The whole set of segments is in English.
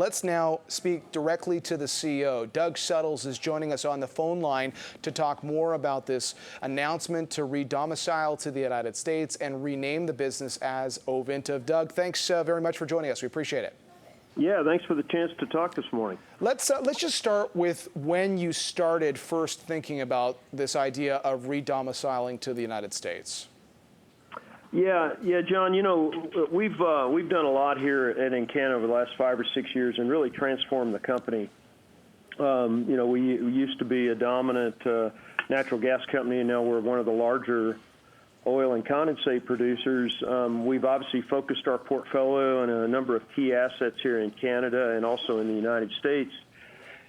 Let's now speak directly to the CEO. Doug Suttles is joining us on the phone line to talk more about this announcement to redomicile to the United States and rename the business as Ovintiv. Doug, thanks very much for joining us. We appreciate it. Yeah, thanks for the chance to talk this morning. Let's just start with when you started first thinking about this idea of redomiciling to the United States. Yeah, John. You know, we've done a lot here at Encana over the last 5 or 6 years and really transformed the company. You know, we used to be a dominant natural gas company, and now we're one of the larger oil and condensate producers. We've obviously focused our portfolio on a number of key assets here in Canada and also in the United States.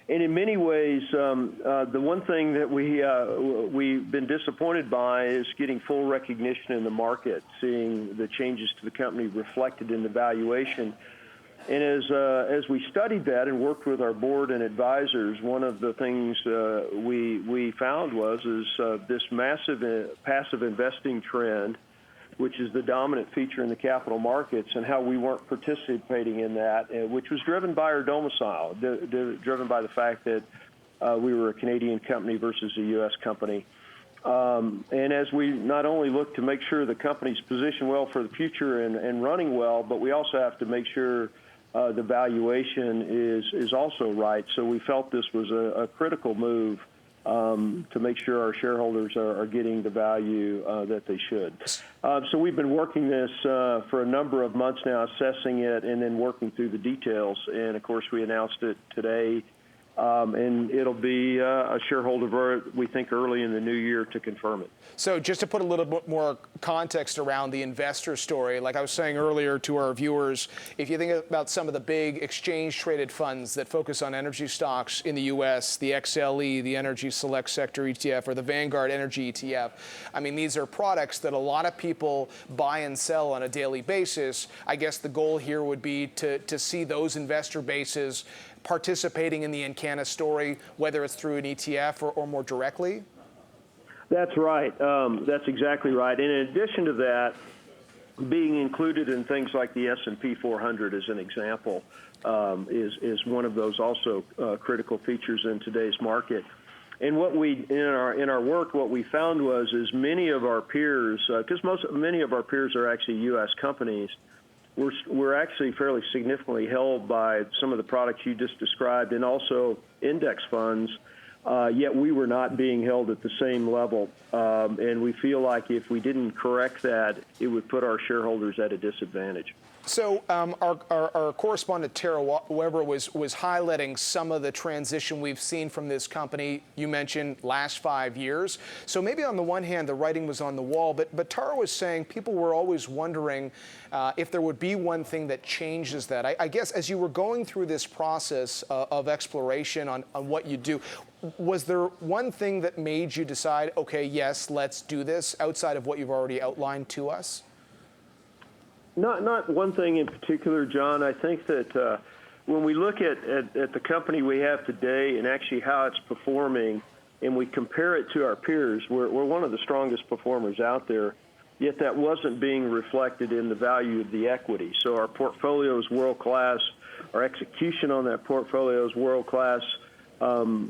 And in many ways, the one thing that we've been disappointed by is getting full recognition in the market, seeing the changes to the company reflected in the valuation. And as we studied that and worked with our board and advisors, one of the things we found was this massive passive investing trend, which is the dominant feature in the capital markets, and how we weren't participating in that, which was driven by our domicile, driven by the fact that we were a Canadian company versus a U.S. company. And as we not only look to make sure the company's positioned well for the future and running well, but we also have to make sure the valuation is also right. So we felt this was a critical move to make sure our shareholders are getting the value that they should. So we've been working this for a number of months now, assessing it and then working through the details. And, of course, we announced it today. And it'll be a shareholder vote, we think, early in the new year to confirm it. So just to put a little bit more context around the investor story, like I was saying earlier to our viewers, if you think about some of the big exchange-traded funds that focus on energy stocks in the U.S., the XLE, the Energy Select Sector ETF, or the Vanguard Energy ETF, I mean, these are products that a lot of people buy and sell on a daily basis. I guess the goal here would be to see those investor bases participating in the Encana story, whether it's through an ETF or more directly? That's right. That's exactly right. And in addition to that, being included in things like the S&P 400 as an example is one of those also critical features in today's market. And what we in our work, what we found was many of our peers, because many of our peers are actually U.S. companies, we're actually fairly significantly held by some of the products you just described and also index funds, yet we were not being held at the same level. And we feel like if we didn't correct that, it would put our shareholders at a disadvantage. So our correspondent, Tara Weber, was highlighting some of the transition we've seen from this company. You mentioned last 5 years. So maybe on the one hand, the writing was on the wall, but Tara was saying people were always wondering if there would be one thing that changes that. I guess as you were going through this process of exploration on what you do, was there one thing that made you decide, okay, yes, let's do this, outside of what you've already outlined to us? Not one thing in particular, John. I think that when we look at the company we have today and actually how it's performing, and we compare it to our peers, we're one of the strongest performers out there, yet that wasn't being reflected in the value of the equity. So our portfolio is world-class. Our execution on that portfolio is world-class.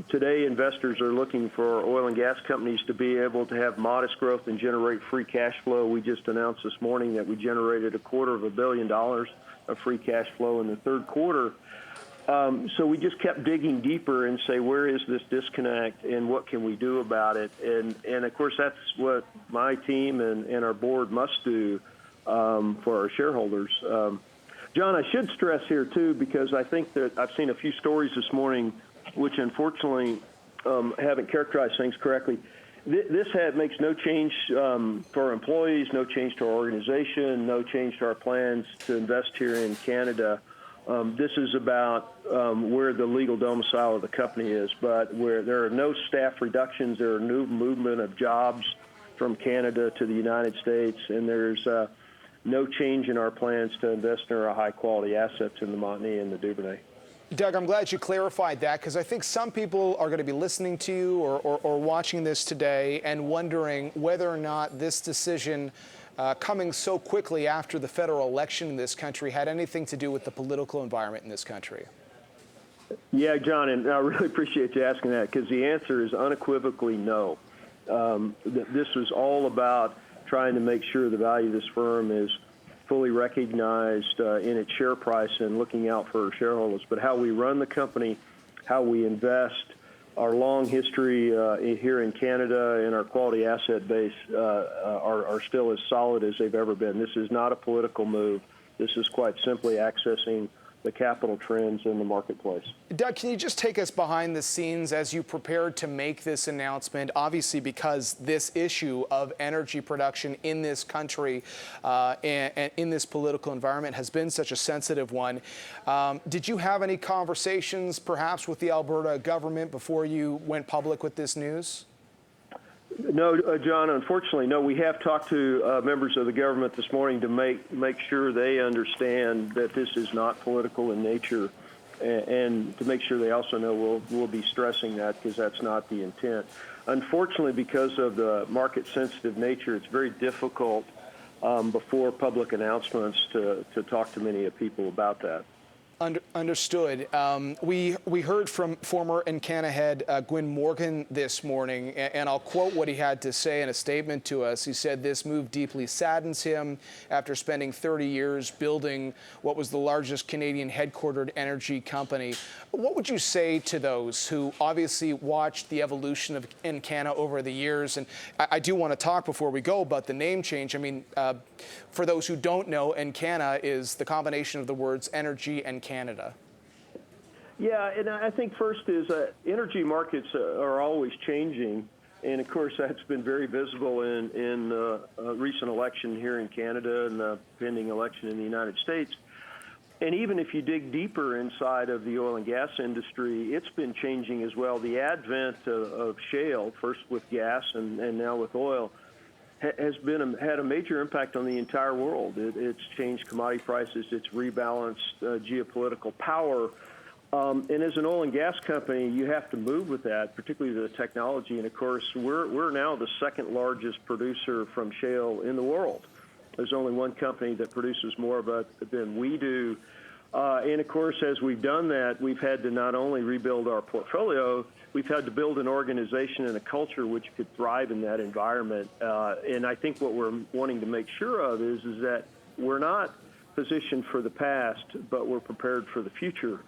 Today, investors are looking for oil and gas companies to be able to have modest growth and generate free cash flow. We just announced this morning that we generated $250 million of free cash flow in the third quarter. So we just kept digging deeper and say, where is this disconnect and what can we do about it? And of course, that's what my team and our board must do for our shareholders. John, I should stress here, too, because I think that I've seen a few stories this morning which unfortunately haven't characterized things correctly. This makes no change for our employees, no change to our organization, no change to our plans to invest here in Canada. This is about where the legal domicile of the company is, but where there are no staff reductions, there are no movement of jobs from Canada to the United States, and there's no change in our plans to invest in our high-quality assets in the Montney and the Duvernay. Doug, I'm glad you clarified that, because I think some people are going to be listening to you or watching this today and wondering whether or not this decision coming so quickly after the federal election in this country had anything to do with the political environment in this country. Yeah, John, and I really appreciate you asking that because the answer is unequivocally no. This was all about trying to make sure the value of this firm is fully recognized in its share price and looking out for our shareholders. But how we run the company, how we invest, our long history here in Canada and our quality asset base are still as solid as they've ever been. This is not a political move. This is quite simply accessing the capital trends in the marketplace. Doug, can you just take us behind the scenes as you prepared to make this announcement? Obviously, because this issue of energy production in this country and in this political environment has been such a sensitive one. Did you have any conversations, perhaps, with the Alberta government before you went public with this news? No, John, unfortunately, no. We have talked to members of the government this morning to make sure they understand that this is not political in nature, and to make sure they also know we'll be stressing that because that's not the intent. Unfortunately, because of the market-sensitive nature, it's very difficult before public announcements to talk to many people about that. Understood. We heard from former Encana head Gwyn Morgan this morning, and I'll quote what he had to say in a statement to us. He said this move deeply saddens him after spending 30 years building what was the largest Canadian headquartered energy company. What would you say to those who obviously watched the evolution of Encana over the years? And I do want to talk before we go about the name change. I mean, for those who don't know, Encana is the combination of the words energy and Canada. Yeah, and I think first is energy markets are always changing, and of course that's been very visible in the recent election here in Canada and the pending election in the United States. And even if you dig deeper inside of the oil and gas industry, it's been changing as well. The advent of shale, first with gas and now with oil, has had a major impact on the entire world. It's changed commodity prices. It's rebalanced geopolitical power. And as an oil and gas company, you have to move with that, particularly the technology. And of course, we're now the second largest producer from shale in the world. There's only one company that produces more of it than we do. And of course, as we've done that, we've had to not only rebuild our portfolio, we've had to build an organization and a culture which could thrive in that environment. And I think what we're wanting to make sure of is that we're not positioned for the past, but we're prepared for the future.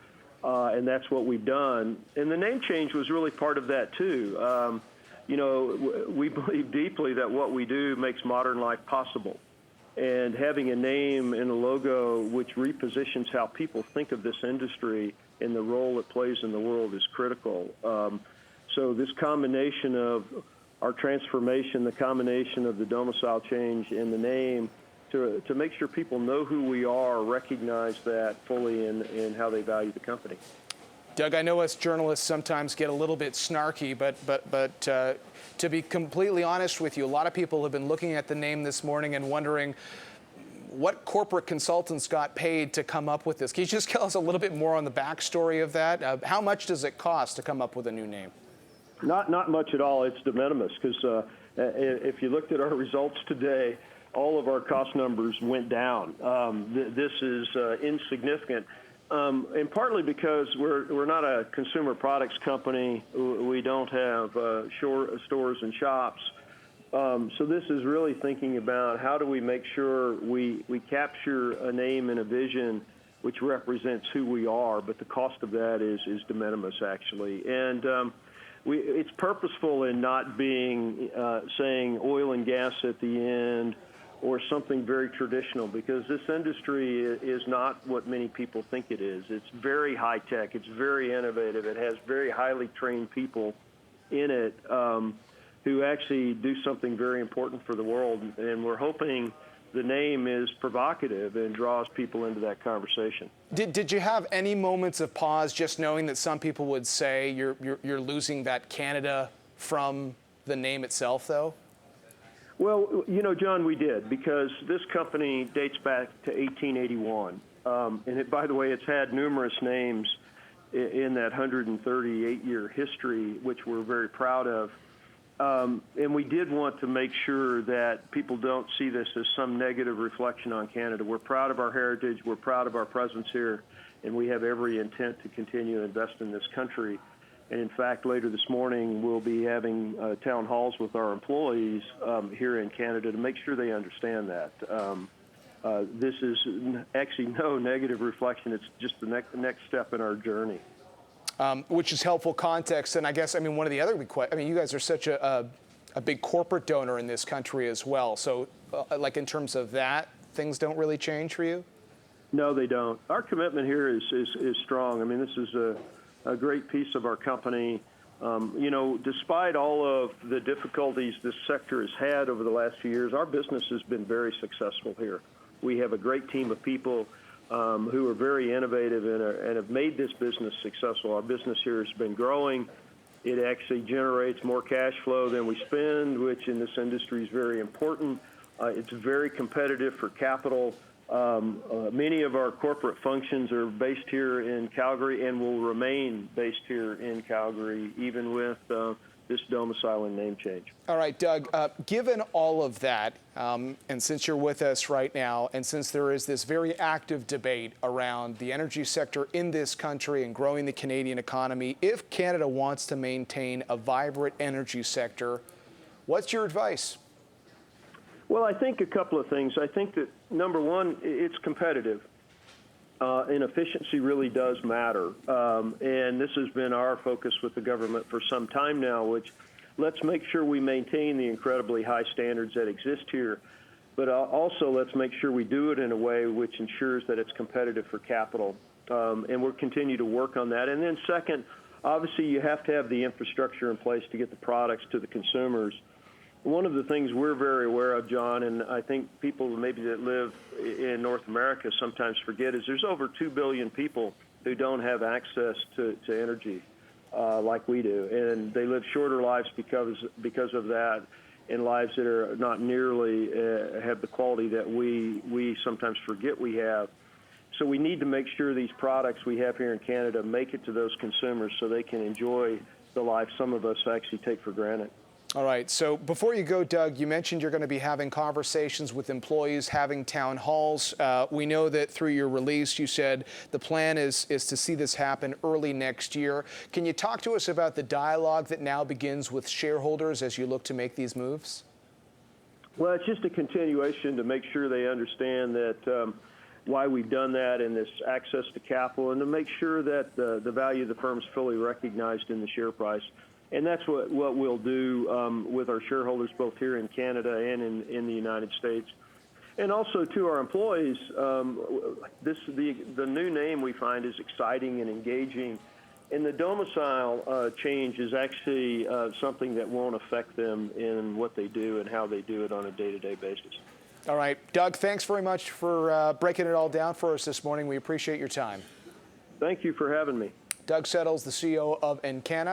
And that's what we've done. And the name change was really part of that, too. We believe deeply that what we do makes modern life possible. And having a name and a logo which repositions how people think of this industry and the role it plays in the world is critical. So this combination of our transformation, the combination of the domicile change and the name to make sure people know who we are, recognize that fully in how they value the company. Doug, I know us journalists sometimes get a little bit snarky, but to be completely honest with you, a lot of people have been looking at the name this morning and wondering what corporate consultants got paid to come up with this. Can you just tell us a little bit more on the backstory of that? How much does it cost to come up with a new name? Not much at all. It's de minimis because if you looked at our results today, all of our cost numbers went down. This is insignificant. And partly because we're not a consumer products company. We don't have stores and shops. So this is really thinking about how do we make sure we capture a name and a vision which represents who we are, but the cost of that is de minimis, actually. And it's purposeful in not being saying oil and gas at the end or something very traditional, because this industry is not what many people think it is. It's very high tech. It's very innovative. It has very highly trained people in it who actually do something very important for the world. And we're hoping the name is provocative and draws people into that conversation. Did you have any moments of pause, just knowing that some people would say you're losing that Canada from the name itself, though? Well, John, we did, because this company dates back to 1881. And by the way, it's had numerous names in that 138-year history, which we're very proud of. And we did want to make sure that people don't see this as some negative reflection on Canada. We're proud of our heritage. We're proud of our presence here. and we have every intent to continue to invest in this country. And in fact, later this morning, we'll be having town halls with our employees here in Canada to make sure they understand that. This is actually no negative reflection. It's just the next step in our journey. Which is helpful context. And I guess, one of the other big questions, you guys are such a big corporate donor in this country as well. So, like in terms of that, things don't really change for you? No, they don't. Our commitment here is strong. This is a great piece of our company. Despite all of the difficulties this sector has had over the last few years, our business has been very successful here. We have a great team of people who are very innovative and have made this business successful. Our business here has been growing. It actually generates more cash flow than we spend, which in this industry is very important. It's very competitive for capital. Many of our corporate functions are based here in Calgary and will remain based here in Calgary, even with this domicile and name change. All right, Doug, given all of that, and since you're with us right now, and since there is this very active debate around the energy sector in this country and growing the Canadian economy, if Canada wants to maintain a vibrant energy sector, what's your advice? Well, I think a couple of things. I think that, number one, it's competitive. And efficiency really does matter. And this has been our focus with the government for some time now, which let's make sure we maintain the incredibly high standards that exist here. But also let's make sure we do it in a way which ensures that it's competitive for capital. And we'll continue to work on that. And then second, obviously you have to have the infrastructure in place to get the products to the consumers. One of the things we're very aware of, John, and I think people maybe that live in North America sometimes forget, is there's over 2 billion people who don't have access to energy like we do. And they live shorter lives because of that, and lives that are not nearly have the quality that we sometimes forget we have. So we need to make sure these products we have here in Canada make it to those consumers so they can enjoy the life some of us actually take for granted. All right. So before you go, Doug, you mentioned you're going to be having conversations with employees, having town halls. We know that through your release, you said the plan is to see this happen early next year. Can you talk to us about the dialogue that now begins with shareholders as you look to make these moves? Well, it's just a continuation to make sure they understand that why we've done that and this access to capital, and to make sure that the value of the firm is fully recognized in the share price. And that's what we'll do with our shareholders, both here in Canada and in the United States. And also to our employees, the new name we find is exciting and engaging. And the domicile change is actually something that won't affect them in what they do and how they do it on a day-to-day basis. All right. Doug, thanks very much for breaking it all down for us this morning. We appreciate your time. Thank you for having me. Doug Suttles, the CEO of Encana.